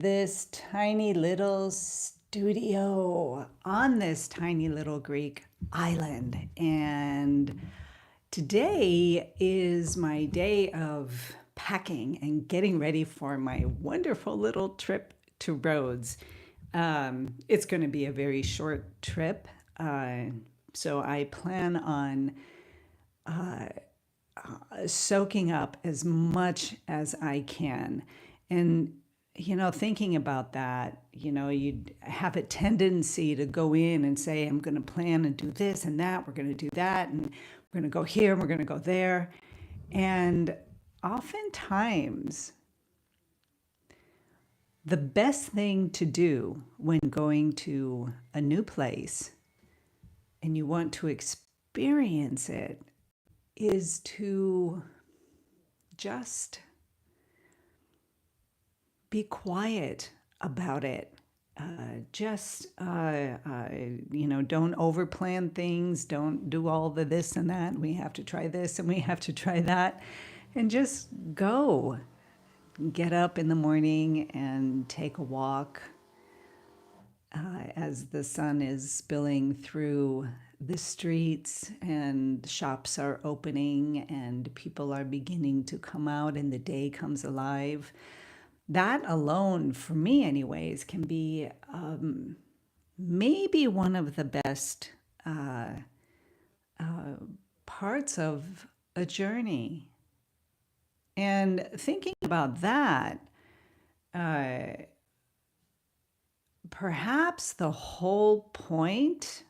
this tiny little studio on this tiny little Greek island. And today is my day of packing and getting ready for my wonderful little trip to Rhodes. It's going to be a very short trip. So I plan on soaking up as much as I can. And, thinking about that, you'd have a tendency to go in and say, I'm going to plan and do this and that. We're going to do that. And we're going to go here and we're going to go there. And oftentimes, the best thing to do when going to a new place and you want to experience it is to just be quiet about it. Don't overplan things. Don't do all the this and that. We have to try this and we have to try that. And just go. Get up in the morning and take a walk as the sun is spilling through the streets and shops are opening and people are beginning to come out and the day comes alive. That alone, for me anyways, can be maybe one of the best parts of a journey. And thinking about that, perhaps the whole point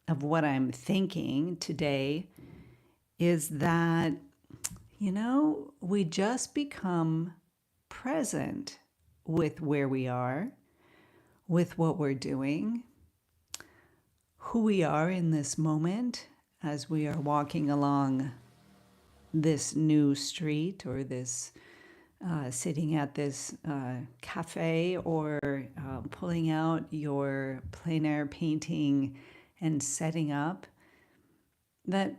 of what I'm thinking today is that, we just become present with where we are, with what we're doing, who we are in this moment as we are walking along this new street or this sitting at this cafe or pulling out your plein air painting and setting up, that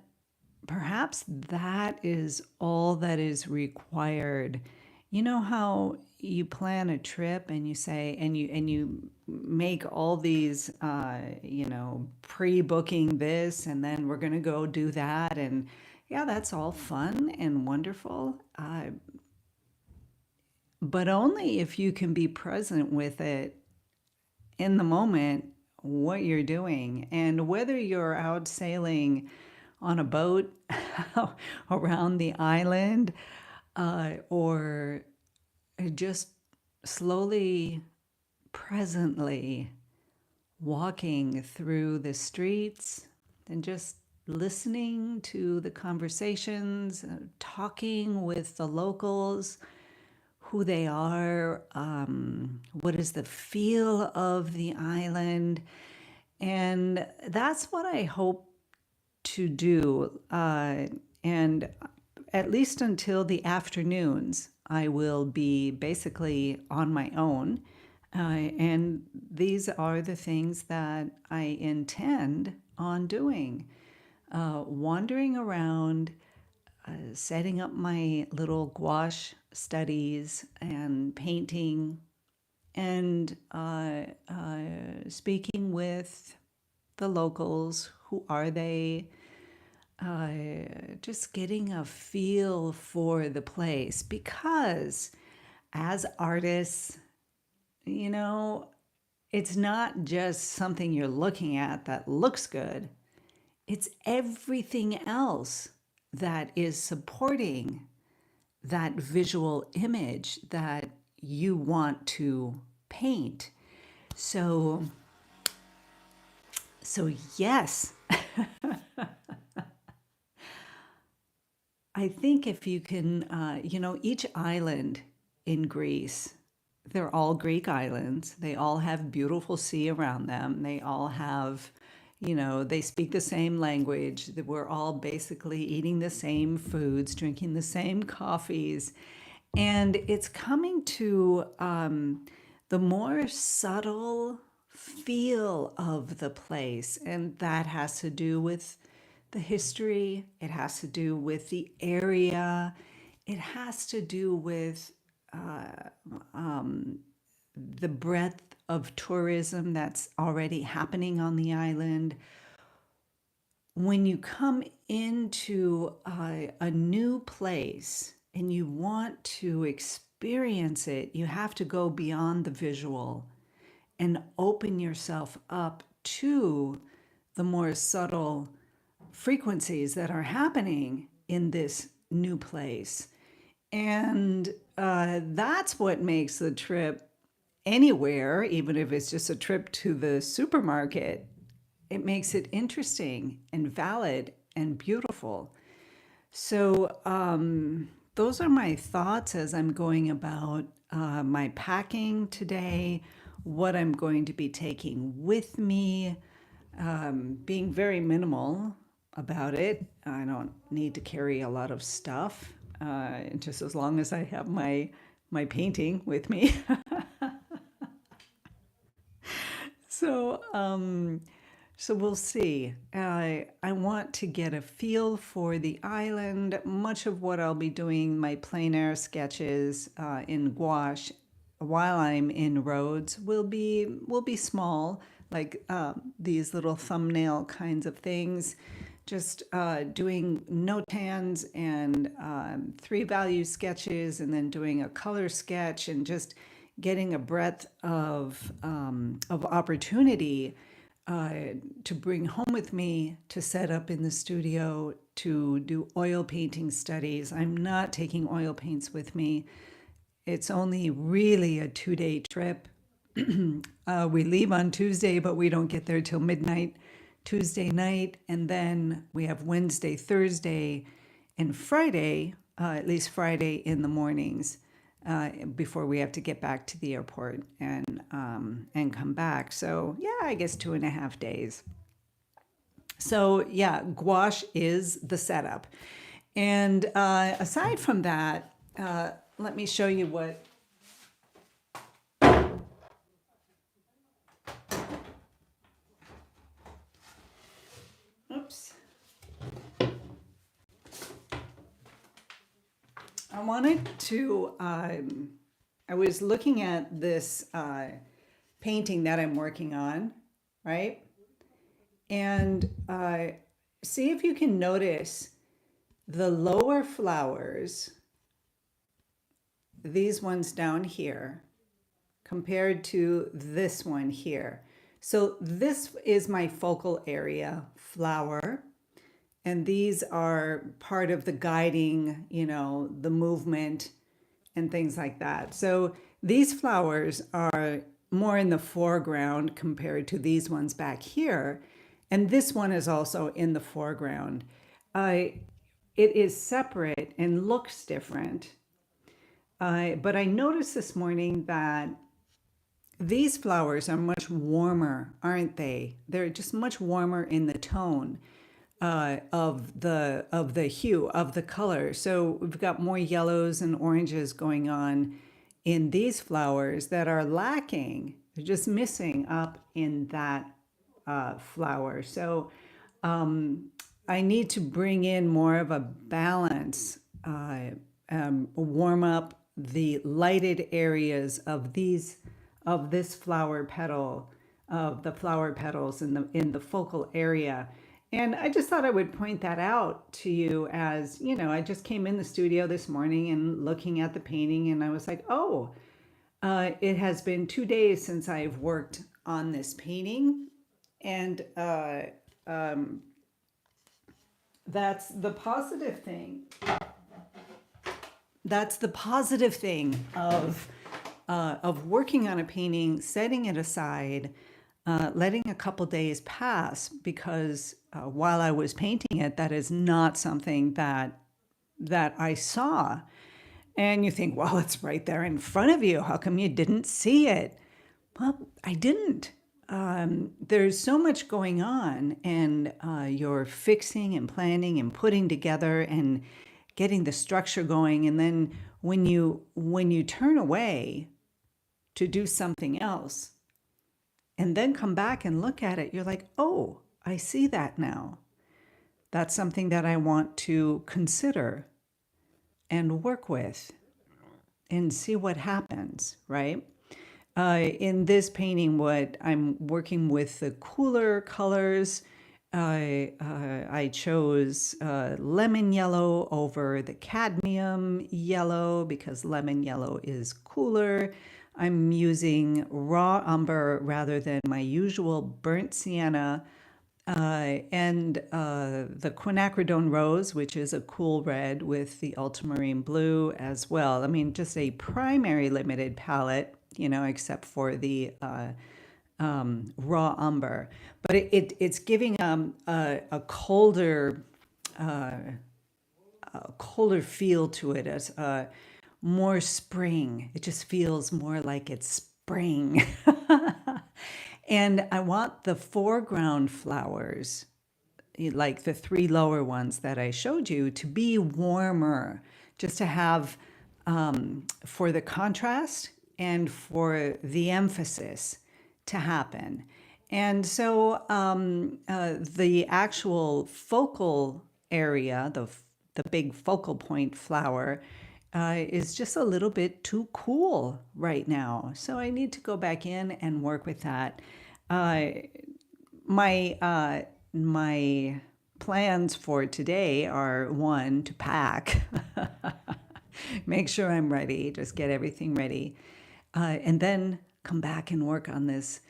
perhaps that is all that is required. You know how you plan a trip and you say and you make all these pre-booking this and then we're going to go do that, and yeah, that's all fun and wonderful, but only if you can be present with it in the moment, what you're doing. And whether you're out sailing on a boat around the island or just slowly, presently walking through the streets and just listening to the conversations, talking with the locals, who they are, what is the feel of the island. And that's what I hope to do. And at least until the afternoons, I will be basically on my own. And these are the things that I intend on doing. Wandering around, setting up my little gouache studies and painting, and speaking with the locals. Who are they? Just getting a feel for the place, because as artists, it's not just something you're looking at that looks good. It's everything else that is supporting that visual image that you want to paint. So yes, I think if you can, each island in Greece, they're all Greek islands. They all have beautiful sea around them. They all have, they speak the same language. We're all basically eating the same foods, drinking the same coffees. And it's coming to the more subtle feel of the place. And that has to do with the history, it has to do with the area, it has to do with the breadth of tourism that's already happening on the island. When you come into a new place and you want to experience it, you have to go beyond the visual and open yourself up to the more subtle frequencies that are happening in this new place. And that's what makes the trip anywhere, even if it's just a trip to the supermarket, it makes it interesting and valid and beautiful. So, those are my thoughts as I'm going about my packing today, what I'm going to be taking with me, being very minimal about it. I don't need to carry a lot of stuff, just as long as I have my painting with me. So, so we'll see. I want to get a feel for the island. Much of what I'll be doing, my plein air sketches in gouache, while I'm in Rhodes, will be small, like these little thumbnail kinds of things. Just doing notans and three value sketches, and then doing a color sketch, and just getting a breadth of opportunity to bring home with me, to set up in the studio, to do oil painting studies. I'm not taking oil paints with me. It's only really a 2-day trip. We leave on Tuesday, but we don't get there till midnight Tuesday night. And then we have Wednesday, Thursday, and Friday, at least Friday in the mornings, before we have to get back to the airport and come back. So yeah, I guess 2.5 days. So yeah, gouache is the setup. And aside from that, let me show you what. Oops. I wanted to. I was looking at this painting that I'm working on, right? And see if you can notice the lower flowers, these ones down here, compared to this one here. So this is my focal area flower, and these are part of the guiding, the movement and things like that. So these flowers are more in the foreground compared to these ones back here. And this one is also in the foreground. It is separate and looks different. But I noticed this morning that these flowers are much warmer, aren't they? They're just much warmer in the tone of the hue of the color. So we've got more yellows and oranges going on in these flowers that are lacking. They're just missing up in that flower. So I need to bring in more of a balance, warm up the lighted areas of this flower petal, of the flower petals in the focal area. And I just thought I would point that out to you as, I just came in the studio this morning and looking at the painting, and I was like, oh, it has been 2 days since I've worked on this painting. And that's the positive thing. That's the positive thing of working on a painting, setting it aside, letting a couple days pass, because while I was painting it, that is not something that I saw. And you think, well, it's right there in front of you. How come you didn't see it? Well, I didn't. There's so much going on, and you're fixing and planning and putting together and getting the structure going. And then when you turn away to do something else and then come back and look at it, you're like, oh, I see that now. That's something that I want to consider and work with and see what happens, right? In this painting, what I'm working with the cooler colors. I chose lemon yellow over the cadmium yellow because lemon yellow is cooler. I'm using raw umber rather than my usual burnt sienna, and the quinacridone rose, which is a cool red with the ultramarine blue as well. I mean, just a primary limited palette, except for the raw umber. But it's giving a colder feel to it, as more spring. It just feels more like it's spring. And I want the foreground flowers, like the three lower ones that I showed you, to be warmer, just to have for the contrast and for the emphasis to happen. And so the actual focal area, the big focal point flower, is just a little bit too cool right now. So I need to go back in and work with that. Uh, my plans for today are, one, to pack, make sure I'm ready, just get everything ready, and then come back and work on this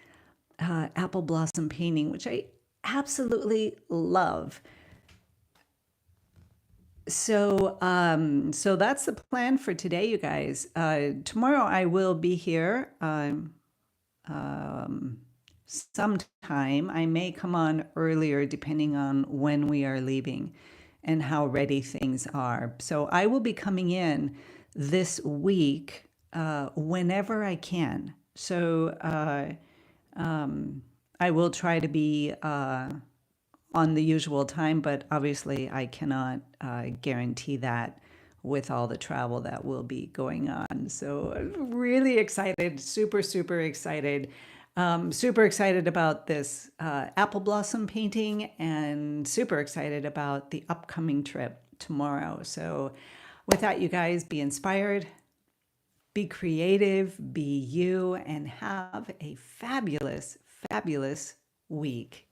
apple blossom painting, which I absolutely love. So that's the plan for today, you guys. Tomorrow I will be here. Sometime. I may come on earlier depending on when we are leaving and how ready things are. So I will be coming in this week whenever I can. So I will try to be on the usual time, but obviously I cannot guarantee that with all the travel that will be going on. So I'm really excited, super, super excited. Super excited about this apple blossom painting and super excited about the upcoming trip tomorrow. So with that, you guys, be inspired, be creative, be you, and have a fabulous, fabulous week.